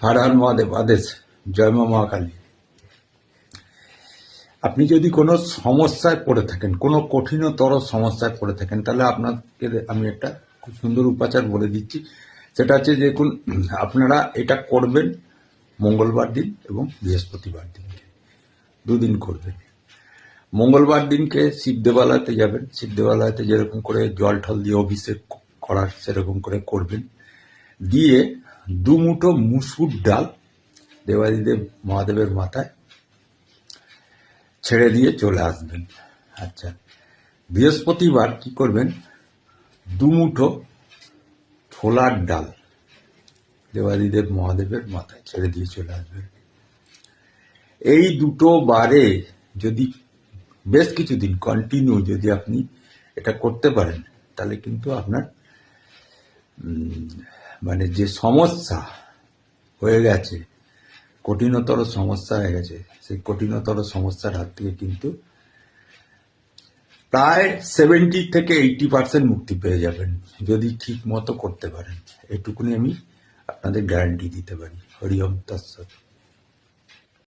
হর হর মহাদেব, আদেশ। জয় মা মহাকালী। আপনি যদি কোনো সমস্যায় পড়ে থাকেন, কোনো কঠিনতর সমস্যায় পড়ে থাকেন, তাহলে আপনাকে আমি একটা খুব সুন্দর উপাচার বলে দিচ্ছি। সেটা হচ্ছে যে আপনারা এটা করবেন মঙ্গলবার দিন এবং বৃহস্পতিবার দিনকে, দুদিন করবেন। মঙ্গলবার দিনকে শিব দেবালয়তে যাবেন, শিব দেবালয়তে যেরকম করে জল ঠল দিয়ে অভিষেক করার সেরকম করে করবেন। দিয়ে দুমুঠো মুসুর ডাল দেবাদিদেব মহাদেবের মাথায় ছেড়ে দিয়ে চলে আসবেন। আচ্ছা, বৃহস্পতিবার কি করবেন, দুমুঠো ছোলার ডাল দেবাদিদেব মহাদেবের মাথায় ছেড়ে দিয়ে চলে আসবেন। এই দুটো বারে যদি বেশ কিছুদিন কন্টিনিউ যদি আপনি এটা করতে পারেন, তাহলে কিন্তু আপনার মানে যে সমস্যা হয়ে গেছে, কঠিনতর সমস্যা হয়ে গেছে, সেই কঠিনতর সমস্যার হাত থেকে কিন্তু প্রায় 70 থেকে 80% মুক্তি পেয়ে যাবেন, যদি ঠিক মতো করতে পারেন। এটুকুনি আমি আপনাদের গ্যারান্টি দিতে পারি। হরি ওম তৎসৎ।